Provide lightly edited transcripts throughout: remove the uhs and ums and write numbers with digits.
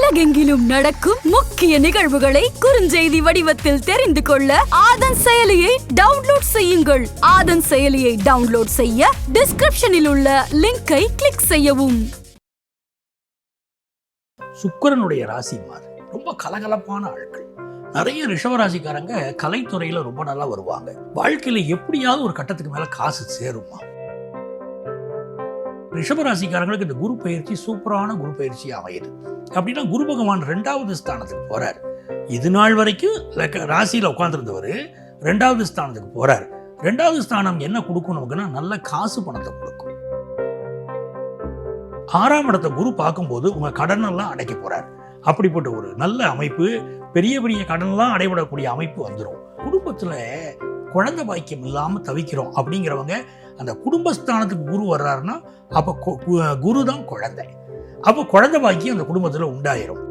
உலகெங்கிலும் நடக்கும் முக்கிய நிகழ்வுகளை குறுஞ்செய்தி வடிவத்தில் தெரிந்து கொள்ள ஆதன் செயலியை டவுன்லோட் செய்யுங்கள். ஆதன் செயலியை டவுன்லோட் செய்ய டிஸ்கிரிப்ஷனில் உள்ள லிங்கை கிளிக் செய்யவும். சுக்கிரனுடைய ராசி மாதிரி ரொம்ப கலகலப்பான ஆட்கள். நிறைய ரிஷபராசிக்காரங்க கலைத்துறையில ரொம்ப நல்லா வருவாங்க. வாழ்க்கையில எப்படியாவது ஒரு கட்டத்துக்கு மேல காசு சேருமா? ரிஷபராசிக்காரங்களுக்கு இந்த குரு பயிற்சி சூப்பரான குரு பயிற்சி அமையுது. அப்படின்னா குரு பகவான் 2வது ஸ்தானத்துக்கு போறார். இது நாள் வரைக்கும் ராசியில உட்கார்ந்துருந்தவர் 2வது ஸ்தானத்துக்கு போறார். 2வது ஸ்தானம் என்ன கொடுக்கும் நமக்குன்னா நல்ல காசு பணத்தை கொடுக்கும். 6ஆம் இடத்தை குரு பார்க்கும்போது உங்க கடன் எல்லாம் அடைக்க போறார். அப்படிப்பட்ட ஒரு நல்ல அமைப்பு, பெரிய பெரிய கடன்லாம் அடைபடக்கூடிய அமைப்பு வந்துடும். குடும்பத்துல குழந்தை பாக்கியம் இல்லாம தவிக்கிறோம் அப்படிங்கிறவங்க அந்த குடும்பஸ்தானத்துக்கு குரு வர்றாருன்னா அப்ப குரு தான் குழந்தை. அப்போ குழந்தை பாக்கியம் அந்த குடும்பத்துல உண்டாயிரும்.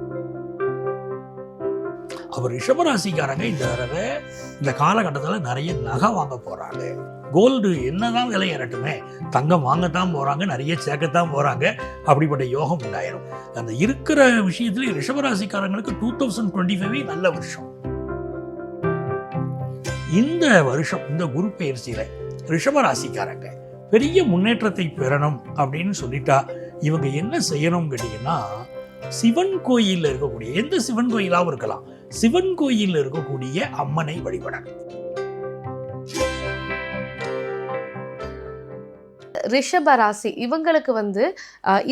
அவர் ரிஷபராசிக்காரங்க இந்த காலகட்டத்தில் நிறைய நகை வாங்க போறாங்க. கோல்டு என்னதான் விலை ஏறட்டுமே, தங்கம் வாங்கத்தான் போறாங்க, நிறைய சேர்க்கத்தான் போறாங்க. அப்படிப்பட்ட யோகம் உண்டாயிரும். அந்த இருக்கிற விஷயத்துல ரிஷபராசிக்காரங்களுக்கு 2025 நல்ல வருஷம். இந்த வருஷம் இந்த குரு பயிற்சியில ரிஷபராசிக்காரங்க பெரிய முன்னேற்றத்தை பெறணும் அப்படின்னு சொல்லிட்டா இவங்க என்ன செய்யணும் கேட்டீங்கன்னா, சிவன் கோயில்ல இருக்கக்கூடிய எந்த சிவன் கோயிலாவும் இருக்கலாம், சிவன் கோயில்ல இருக்கக்கூடிய அம்மனை வழிபடணும். ரிஷபராசி இவங்களுக்கு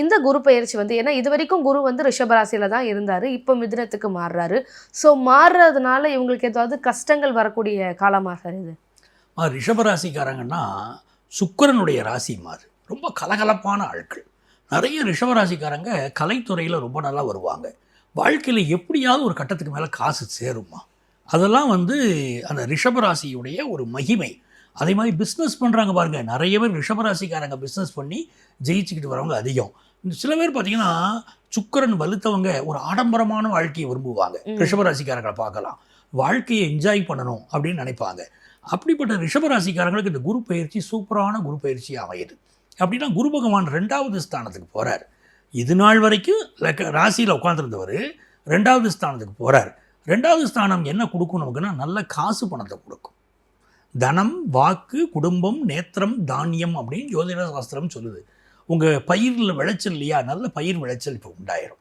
இந்த குரு பயிற்சி ஏன்னா இது வரைக்கும் குரு ரிஷபராசியில தான் இருந்தாரு, இப்போ மிதுனத்துக்கு மாறுறாரு. ஸோ மாறுறதுனால இவங்களுக்கு ஏதாவது கஷ்டங்கள் வரக்கூடிய காலமாக சார் இது? ரிஷபராசிக்காரங்கன்னா சுக்கிரனுடைய ராசி மாதிரி ரொம்ப கலகலப்பான ஆட்கள். நிறைய ரிஷபராசிக்காரங்க கலைத்துறையில ரொம்ப நல்லா வருவாங்க. வாழ்க்கையில எப்படியாவது ஒரு கட்டத்துக்கு மேல காசு சேருமா? அதெல்லாம் அந்த ரிஷபராசியுடைய ஒரு மகிமை. அதே மாதிரி பிஸ்னஸ் பண்ணுறாங்க பாருங்க, நிறைய பேர் ரிஷபராசிக்காரங்க பிஸ்னஸ் பண்ணி ஜெயிச்சுக்கிட்டு வரவங்க அதிகம். சில பேர் பார்த்தீங்கன்னா சுக்கிரன் வலுத்தவங்க ஒரு ஆடம்பரமான வாழ்க்கையை விரும்புவாங்க. ரிஷபராசிக்காரங்களை பார்க்கலாம், வாழ்க்கையை என்ஜாய் பண்ணணும் அப்படின்னு நினைப்பாங்க. அப்படிப்பட்ட ரிஷபராசிக்காரங்களுக்கு இந்த குரு பயிற்சி சூப்பரான குரு பயிற்சி அமையுது. அப்படின்னா குரு பகவான் 2வது ஸ்தானத்துக்கு போறார். இது நாள் வரைக்கும் ராசியில் உட்கார்ந்துருந்தவர் 2வது ஸ்தானத்துக்கு போறார். 2வது ஸ்தானம் என்ன கொடுக்கும் நமக்குன்னா நல்ல காசு பணத்தை கொடுக்கும். தனம், வாக்கு, குடும்பம், நேத்திரம், தானியம் அப்படின்னு ஜோதிட சாஸ்திரம் சொல்லுது. உங்கள் பயிரில் விளைச்சல் இல்லையா, நல்ல பயிர் விளைச்சல் இப்போ உண்டாயிரும்.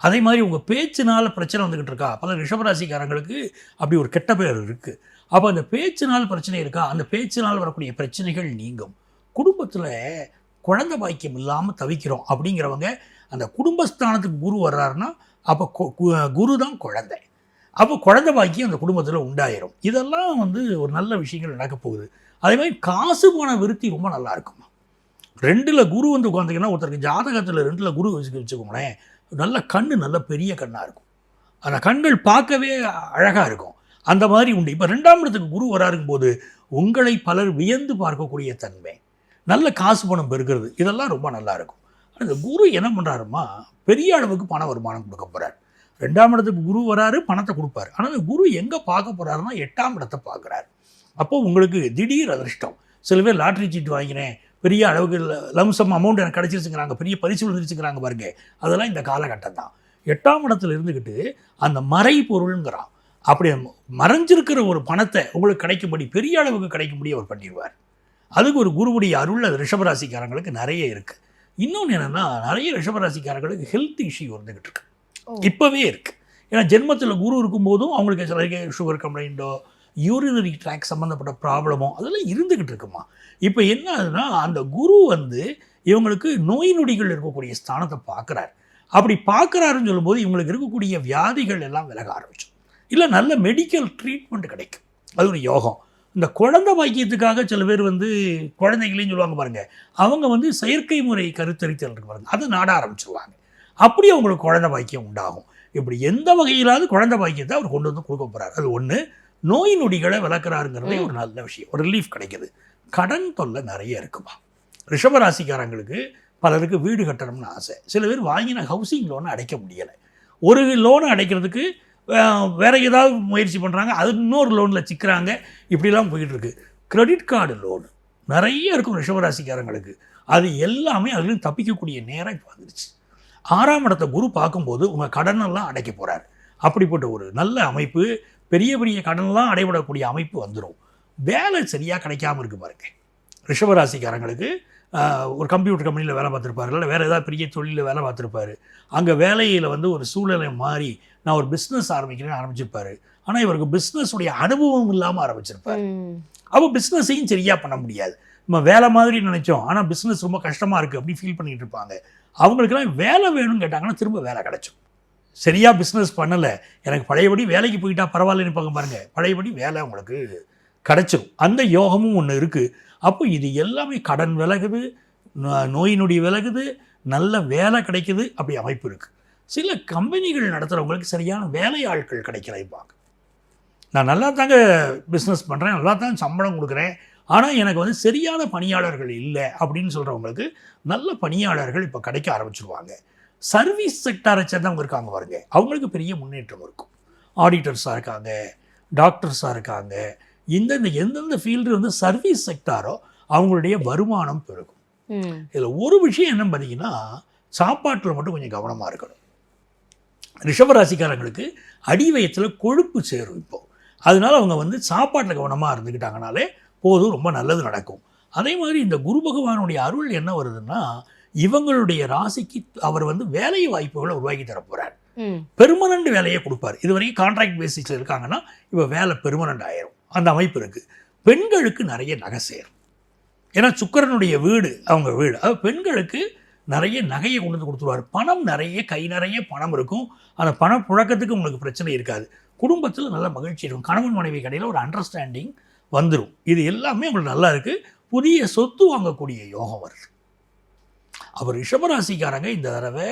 அதே மாதிரி உங்கள் பேச்சினால் பிரச்சனை வந்துக்கிட்டு இருக்கா, பல ரிஷபராசிக்காரங்களுக்கு அப்படி ஒரு கெட்ட பேர் இருக்குது. அப்போ அந்த பேச்சினால் பிரச்சனை இருக்கா, அந்த பேச்சினால் வரக்கூடிய பிரச்சனைகள் நீங்கும். குடும்பத்தில் குழந்தை பாக்கியம் இல்லாமல் தவிக்கிறோம் அப்படிங்கிறவங்க அந்த குடும்பஸ்தானத்துக்கு குரு வர்றாருன்னா அப்போ குரு தான் குழந்தை. அப்போ குழந்தை பாக்கியம் அந்த குடும்பத்தில் உண்டாயிரும். இதெல்லாம் ஒரு நல்ல விஷயங்கள் நடக்க போகுது. அதே மாதிரி காசு பண விருத்தி ரொம்ப நல்லா இருக்குமா. 2ல் குரு உட்காந்துங்கன்னா ஒருத்தருக்கு ஜாதகத்தில் 2ல் குரு வச்சுக்கோங்களேன், நல்ல கண்ணு நல்ல பெரிய கண்ணாக இருக்கும். அந்த கண்கள் பார்க்கவே அழகாக இருக்கும். அந்த மாதிரி உண்டு. இப்போ 2ஆம் இடத்துக்கு குரு வராருக்கும் போது உங்களை பலர் வியந்து பார்க்கக்கூடிய தன்மை, நல்ல காசு பணம் பெருக்கிறது, இதெல்லாம் ரொம்ப நல்லா இருக்கும். அந்த குரு என்ன பண்ணுறாருமா, பெரிய அளவுக்கு பண வருமானம் கொடுக்க போகிறார். 2ஆம் இடத்துக்கு குரு வராரு, பணத்தை கொடுப்பார். ஆனால் அந்த குரு எங்கே பார்க்க போகிறாருன்னா 8ஆம் இடத்தை பார்க்குறாரு. அப்போது உங்களுக்கு திடீர் அதிர்ஷ்டம். சில பேர் லாட்ரி சீட்டு வாங்கினேன், பெரிய அளவுக்கு லம்சம் அமௌண்ட் எனக்கு கிடச்சிருச்சுங்கிறாங்க, பெரிய பரிசு விழுந்துருச்சுங்கிறாங்க பாருங்க. அதெல்லாம் இந்த காலகட்டம் தான். 8ஆம் இடத்துல இருந்துக்கிட்டு அந்த மறை பொருளுங்கிறான், அப்படி மறைஞ்சிருக்கிற ஒரு பணத்தை உங்களுக்கு கிடைக்கும்படி, பெரிய அளவுக்கு கிடைக்கும்படி அவர் பண்ணிடுவார். அதுக்கு ஒரு குருவுடைய அருள் அது ரிஷபராசிக்காரங்களுக்கு நிறைய இருக்குது. இன்னொன்று என்னென்னா, நிறைய ரிஷபராசிக்காரங்களுக்கு ஹெல்த் இஷ்யூ வந்துக்கிட்டு இருக்கு, இப்போவே இருக்குது. ஏன்னா ஜென்மத்தில் குரு இருக்கும்போதும் அவங்களுக்கு சில சுகர் கம்ப்ளைண்ட்டோ யூரினரி ட்ராக் சம்மந்தப்பட்ட ப்ராப்ளமோ அதெல்லாம் இருந்துக்கிட்டு இருக்குமா. இப்போ என்ன ஆகுதுன்னா, அந்த குரு இவங்களுக்கு நோய் நொடிகள் இருக்கக்கூடிய ஸ்தானத்தை பார்க்குறாரு. அப்படி பார்க்குறாருன்னு சொல்லும்போது இவங்களுக்கு இருக்கக்கூடிய வியாதிகள் எல்லாம் விலக ஆரம்பிச்சோம், இல்லை நல்ல மெடிக்கல் ட்ரீட்மெண்ட் கிடைக்கும். அது ஒரு யோகம். இந்த குழந்தை பாக்கியத்துக்காக சில பேர் குழந்தைகளையும் சொல்லுவாங்க பாருங்கள், அவங்க செயற்கை முறை கருத்தரித்தல் இருக்கு பாருங்க, அதை நாட ஆரம்பிச்சிருவாங்க. அப்படி அவங்களுக்கு குழந்தை பாக்கியம் உண்டாகும். இப்படி எந்த வகையிலாவது குழந்தை பாக்கியத்தை அவர் கொண்டு கொடுக்க போகிறார். அது ஒன்று. நோய் நொடிகளை விளக்குறாருங்கிறதே ஒரு நல்ல விஷயம், ஒரு ரிலீஃப் கிடைக்கிது. கடன் தொல்லை நிறைய இருக்குமா. ரிஷபராசிக்காரங்களுக்கு பலருக்கு வீடு கட்டணும்னு ஆசை. சில பேர் வாங்கின ஹவுசிங் லோனை அடைக்க முடியலை. ஒரு லோனை அடைக்கிறதுக்கு வேறு ஏதாவது முயற்சி பண்ணுறாங்க, அது இன்னொரு லோனில் சிக்கிறாங்க. இப்படிலாம் போயிட்டுருக்கு. கிரெடிட் கார்டு லோன் நிறைய இருக்கும் ரிஷபராசிக்காரங்களுக்கு. அது எல்லாமே அதுலேயும் தப்பிக்கக்கூடிய நேரம் இப்போ வந்துருச்சு. 6ஆம் இடத்தை குரு பார்க்கும்போது உங்கள் கடனெல்லாம் அடைக்க போகிறார். அப்படிப்பட்ட ஒரு நல்ல அமைப்பு, பெரிய பெரிய கடனெல்லாம் அடைபடக்கூடிய அமைப்பு வந்துடும். வேலை சரியாக கிடைக்காம இருக்கு பாருங்க. ரிஷபராசிக்காரங்களுக்கு ஒரு கம்ப்யூட்டர் கம்பெனியில் வேலை பார்த்துருப்பாரு, இல்லை வேறு ஏதாவது பெரிய தொழிலில் வேலை பார்த்துருப்பாரு. அங்கே வேலையில் வந்து ஒரு சூழ்நிலை மாறி நான் ஒரு பிஸ்னஸ் ஆரம்பிக்கிறேன்னு ஆரம்பிச்சிருப்பாரு. ஆனால் இவருக்கு பிஸ்னஸுடைய அனுபவம் இல்லாமல் ஆரம்பிச்சிருப்பார். அப்போ பிஸ்னஸையும் சரியாக பண்ண முடியாது. நம்ம வேலை மாதிரி நினைச்சோம், ஆனால் பிஸ்னஸ் ரொம்ப கஷ்டமாக இருக்குது அப்படி ஃபீல் பண்ணிகிட்டு இருப்பாங்க. அவங்களுக்கெல்லாம் வேலை வேணும்னு கேட்டாங்கன்னா திரும்ப வேலை கிடைக்கும். சரியாக பிஸ்னஸ் பண்ணலை, எனக்கு பழையபடி வேலைக்கு போயிட்டா பரவாயில்லன்னு நினைப்பாங்க பாருங்கள், பழையபடி வேலை உங்களுக்கு கிடைச்சிடும். அந்த யோகமும் ஒன்று இருக்குது. அப்போ இது எல்லாமே கடன் விலகுது, நோய் நொடி விலகுது, நல்ல வேலை கிடைக்குது, அப்படி அமைப்பு இருக்குது. சில கம்பெனிகள் நடத்துகிறவங்களுக்கு சரியான வேலை ஆட்கள் கிடைக்கிறாங்க. நான் நல்லா தாங்க பிஸ்னஸ் பண்ணுறேன், நல்லா தான் சம்பளம் கொடுக்குறேன், ஆனால் எனக்கு வந்து சரியான பணியாளர்கள் இல்லை அப்படின்னு சொல்கிறவங்களுக்கு நல்ல பணியாளர்கள் இப்போ கிடைக்க ஆரம்பிச்சிருவாங்க. சர்வீஸ் செக்டாரை சேர்ந்தவங்க இருக்காங்க பாருங்க, அவங்களுக்கு பெரிய முன்னேற்றம் இருக்கும். ஆடிட்டர்ஸாக இருக்காங்க, டாக்டர்ஸாக இருக்காங்க. எந்தெந்த ஃபீல்டு வந்து சர்வீஸ் செக்டாரோ அவங்களுடைய வருமானம் பெருகும். இதில் ஒரு விஷயம் என்ன பார்த்தீங்கன்னா, சாப்பாட்டில் மட்டும் கொஞ்சம் கவனமாக இருக்கணும். ரிஷபராசிக்காரங்களுக்கு அடி வயத்தில் கொழுப்பு சேரும் இப்போது. அதனால அவங்க வந்து சாப்பாட்டில் கவனமாக இருந்துக்கிட்டாங்கனாலே போதும், ரொம்ப நல்லது நடக்கும். அதே மாதிரி இந்த குரு பகவானுடைய அருள் என்ன வருதுன்னா, இவங்களுடைய ராசிக்கு அவர் வந்து வேலை வாய்ப்புகளை உருவாக்கி தரப்போகிறார். பெர்மனண்ட் வேலையை கொடுப்பார். இதுவரைக்கும் கான்ட்ராக்ட் பேசிஸில் இருக்காங்கன்னா இப்போ வேலை பெர்மனண்ட் ஆயிரும். அந்த அமைப்பு இருக்குது. பெண்களுக்கு நிறைய நகை சேரும். ஏன்னா சுக்கிரனுடைய வீடு அவங்க வீடு. அது பெண்களுக்கு நிறைய நகையை கொண்டு வந்து கொடுத்துருவார். பணம் நிறைய, கை நிறைய பணம் இருக்கும். அந்த பண புழக்கத்துக்கு உங்களுக்கு பிரச்சனை இருக்காது. குடும்பத்தில் நல்ல மகிழ்ச்சி இருக்கும். கணவன் மனைவி கடையில் ஒரு அண்டர்ஸ்டாண்டிங் வந்துடும். இது எல்லாமே உங்களுக்கு நல்லா இருக்குது. புதிய சொத்து வாங்கக்கூடிய யோகம் வருது. அவர் ரிஷபராசிக்காரங்க இந்த தடவை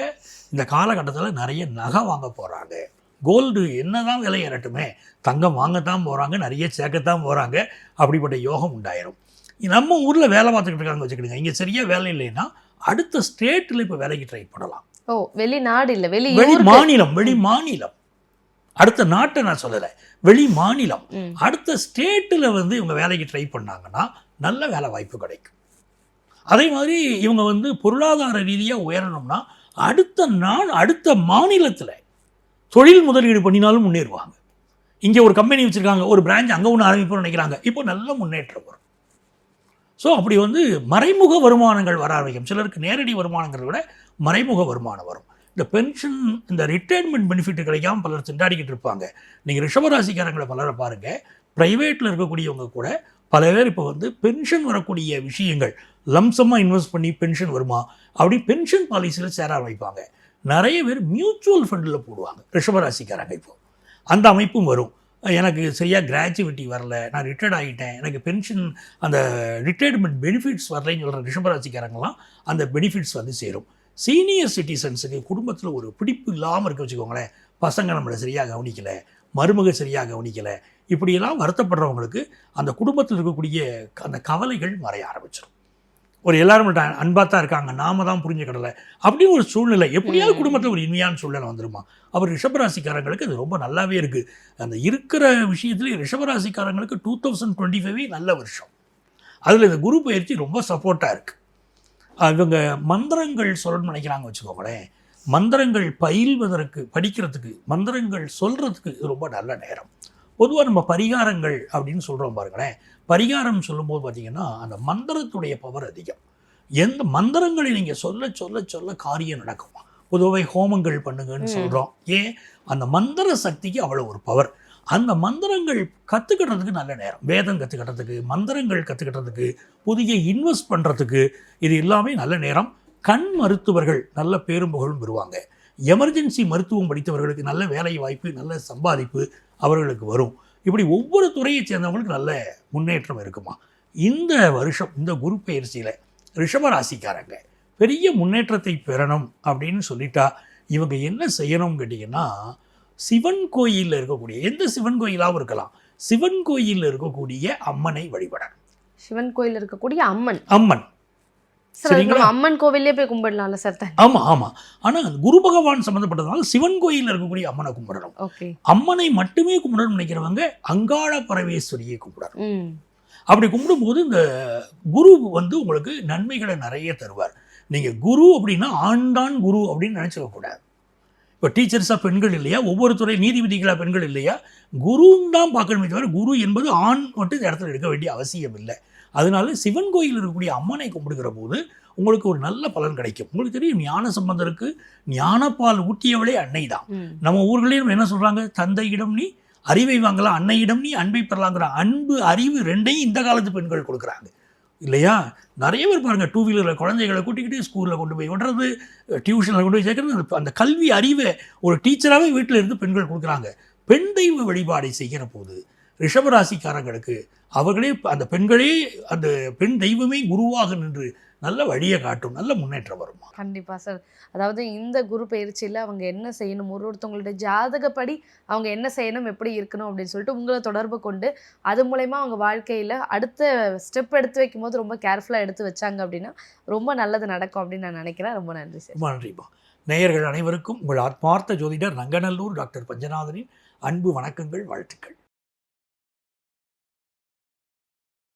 இந்த காலகட்டத்தில் நிறைய நகை வாங்க போகிறாங்க. கோல்டு என்னதான் விலை ஏறட்டுமே, தங்கம் வாங்கத்தான் போகிறாங்க, நிறைய சேர்க்கத்தான் போகிறாங்க. அப்படிப்பட்ட யோகம் உண்டாயிரும். நம்ம ஊரில் வேலை பார்த்துக்கிட்டு இருக்காங்க வச்சுக்கிடுங்க. இங்கே சரியாக வேலை இல்லைன்னா அடுத்த ஸ்டேட்டில் இப்போ வேலைக்கு ட்ரை பண்ணலாம். வெளிநாடு இல்லை, வெளி மாநிலம். அடுத்த நாட்டை நான் சொல்லலை, வெளி மாநிலம், அடுத்த ஸ்டேட்டில் வந்து இவங்க வேலைக்கு ட்ரை பண்ணாங்கன்னா நல்ல வேலை வாய்ப்பு கிடைக்கும். அதே மாதிரி இவங்க வந்து பொருளாதார ரீதியாக உயரணும்னா அடுத்த மாநிலத்தில் தொழில் முதலீடு பண்ணினாலும் முன்னேறுவாங்க. இங்கே ஒரு கம்பெனி வச்சுருக்காங்க, ஒரு பிரான்ச் அங்கே ஒன்று ஆரம்பிப்போம்னு நினைக்கிறாங்க, இப்போ நல்ல முன்னேற்றம் வரும். ஸோ அப்படி வந்து மறைமுக வருமானங்கள் வர ஆரம்பிக்கும். சிலருக்கு நேரடி வருமானங்களை விட மறைமுக வருமானம் வரும். இந்த பென்ஷன், இந்த ரிட்டையர்மெண்ட் பெனிஃபிட் கிடைக்காம பலர் திண்டாடிக்கிட்டு இருப்பாங்க. நீங்கள் ரிஷபராசிக்காரங்களை பலரை பாருங்கள், ப்ரைவேட்டில் இருக்கக்கூடியவங்க கூட பல பேர் இப்போ வந்து பென்ஷன் வரக்கூடிய விஷயங்கள் லம்சமாக இன்வெஸ்ட் பண்ணி பென்ஷன் வருமா அப்படி பென்ஷன் பாலிசியில் சேர ஆரம்பிப்பாங்க. நிறைய பேர் மியூச்சுவல் ஃபண்டில் போடுவாங்க ரிஷபராசிக்காரங்க. இப்போது அந்த அமைப்பும் வரும். எனக்கு சரியாக கிராஜுவிட்டி வரல, நான் ரிட்டையர்ட் ஆகிட்டேன், எனக்கு பென்ஷன் அந்த ரிட்டையர்மெண்ட் பெனிஃபிட்ஸ் வரலைன்னு சொல்கிற ரிஷபராசிக்காரங்களாம் அந்த பெனிஃபிட்ஸ் வந்து சேரும். சீனியர் சிட்டிசன்ஸுக்கு குடும்பத்தில் ஒரு பிடிப்பு இல்லாமல் இருக்க வச்சுக்கோங்களேன், பசங்க நம்மளை சரியாக கவனிக்கலை, மருமக சரியாக கவனிக்கலை, இப்படியெல்லாம் வருத்தப்படுறவங்களுக்கு அந்த குடும்பத்தில் இருக்கக்கூடிய அந்த கவலைகள் மறைய ஆரம்பிச்சிடும். ஒரு எல்லாரும் அன்பாக தான் இருக்காங்க, நாம தான் புரிஞ்சுக்கிடலை அப்படின்னு ஒரு சூழ்நிலை எப்படியாவது குடும்பத்தில் ஒரு இனிமையான சூழ்நிலை வந்துருமா. அவர் ரிஷபராசிக்காரங்களுக்கு அது ரொம்ப நல்லாவே இருக்குது. அந்த இருக்கிற விஷயத்துலேயே ரிஷபராசிக்காரங்களுக்கு 2025 நல்ல வருஷம். அதில் இந்த குரு பயிற்சி ரொம்ப சப்போர்ட்டாக இருக்குது. இவங்க மந்திரங்கள் சொல்லணும்னு நினைக்கிறாங்க வச்சுக்கோங்களேன், மந்திரங்கள் படிக்கிறதுக்கு, மந்திரங்கள் சொல்கிறதுக்கு இது ரொம்ப நல்ல நேரம். பொதுவாக நம்ம பரிகாரங்கள் அப்படின்னு சொல்கிறோம் பாருங்களேன், பரிகாரம் சொல்லும்போது பார்த்திங்கன்னா அந்த மந்திரத்துடைய பவர் அதிகம். எந்த மந்திரங்களை நீங்கள் சொல்ல சொல்ல சொல்ல காரியம் நடக்குமா. பொதுவாக ஹோமங்கள் பண்ணுங்கன்னு சொல்கிறோம். ஏன், அந்த மந்திர சக்திக்கு அவ்வளோ ஒரு பவர். அந்த மந்திரங்கள் கற்றுக்கிட்டதுக்கு நல்ல நேரம். வேதம் கற்றுக்கிட்டதுக்கு, மந்திரங்கள் கற்றுக்கிட்டதுக்கு, புதிய இன்வெஸ்ட் பண்ணுறதுக்கு, இது எல்லாமே நல்ல நேரம். கண் மருத்துவர்கள் நல்ல பேரும் புகழும் பெறுவாங்க. எமர்ஜென்சி மருத்துவம் படித்தவர்களுக்கு நல்ல வேலை வாய்ப்பு, நல்ல சம்பாதிப்பு அவர்களுக்கு வரும். இப்படி ஒவ்வொரு துறையை சேர்ந்தவங்களுக்கு நல்ல முன்னேற்றம் இருக்குமா. இந்த வருஷம் இந்த குரு பயிற்சியில் ரிஷபராசிக்காரங்க பெரிய முன்னேற்றத்தை பெறணும் அப்படின்னு சொல்லிட்டா இவங்க என்ன செய்யணும்னு கேட்டிங்கன்னா, சிவன் கோயிலில் இருக்கக்கூடிய எந்த சிவன் கோயிலாகவும் இருக்கலாம், சிவன் கோயிலில் இருக்கக்கூடிய அம்மனை வழிபடணும். சிவன் கோயில் இருக்கக்கூடிய அம்மன் அம்மன் கோவிலே போய் கும்பிடலாம்ல சார்? ஆமாம். ஆனால் குரு பகவான் சம்மந்தப்பட்டதுனால சிவன் கோயிலில் இருக்கக்கூடிய அம்மனை கும்பிடணும். அம்மனை மட்டுமே கும்பிடணும் நினைக்கிறவங்க அங்காள பரமேஸ்வரியை கும்பிடணும். அப்படி கும்பிடும்போது இந்த குரு வந்து உங்களுக்கு நன்மைகளை நிறைய தருவார். நீங்கள் குரு அப்படின்னா ஆண்டான் குரு அப்படின்னு நினச்சிக்கக்கூடாது. இப்போ டீச்சர்ஸாக பெண்கள் இல்லையா, ஒவ்வொரு துறை நீதிபதிகளாக பெண்கள் இல்லையா, குருன்னு தான் பார்க்கணுமே தவிர குரு என்பது ஆண் மட்டும் இந்த இடத்துல எடுக்க வேண்டிய அவசியம் இல்லை. அதனால சிவன் கோயில் இருக்கக்கூடிய அம்மனை கும்பிடுகிற போது உங்களுக்கு ஒரு நல்ல பலன் கிடைக்கும். உங்களுக்கு தெரியும், ஞான சம்பந்தருக்கு ஞானப்பால் ஊட்டியவளே அன்னை தான். நம்ம ஊர்களையும் என்ன சொல்கிறாங்க, தந்தையிடம் நீ அறிவை வாங்கலாம், அன்னையிடம் நீ அன்பை பெறலாங்கிற அன்பு அறிவு ரெண்டையும் இந்த காலத்து பெண்கள் கொடுக்குறாங்க இல்லையா. நிறைய பேர் பாருங்கள், 2 வீலரில் குழந்தைகளை கூட்டிக்கிட்டு ஸ்கூலில் கொண்டு போய் விடுறது, டியூஷனில் கொண்டு போய் சேர்க்குறது, அந்த கல்வி அறிவை ஒரு டீச்சராகவே வீட்டில் இருந்து பெண்கள் கொடுக்குறாங்க. பெண் தெய்வ வழிபாடை செய்கிற போது ரிஷபராசிக்காரங்களுக்கு அவர்களே அந்த பெண்களே அந்த பெண் தெய்வமே குருவாக நின்று நல்ல வழியை காட்டும், நல்ல முன்னேற்றம் வருமா. கண்டிப்பாக சார். அதாவது இந்த குரு பயிற்சியில் அவங்க என்ன செய்யணும், ஒருத்தவங்களுடைய ஜாதகப்படி அவங்க என்ன செய்யணும், எப்படி இருக்கணும் அப்படின்னு சொல்லிட்டு உங்களை தொடர்பு கொண்டு அது மூலயமா அவங்க வாழ்க்கையில் அடுத்த ஸ்டெப் எடுத்து வைக்கும் போது ரொம்ப கேர்ஃபுல்லாக எடுத்து வச்சாங்க அப்படின்னா ரொம்ப நல்லது நடக்கும் அப்படின்னு நான் நினைக்கிறேன். ரொம்ப நன்றி சார். ரொம்ப நன்றிப்பா. நேயர்கள் அனைவருக்கும் உங்கள் ஆத்மார்த்த ஜோதிடர் நங்கநல்லூர் டாக்டர் பஞ்சநாதனின் அன்பு வணக்கங்கள், வாழ்த்துக்கள்.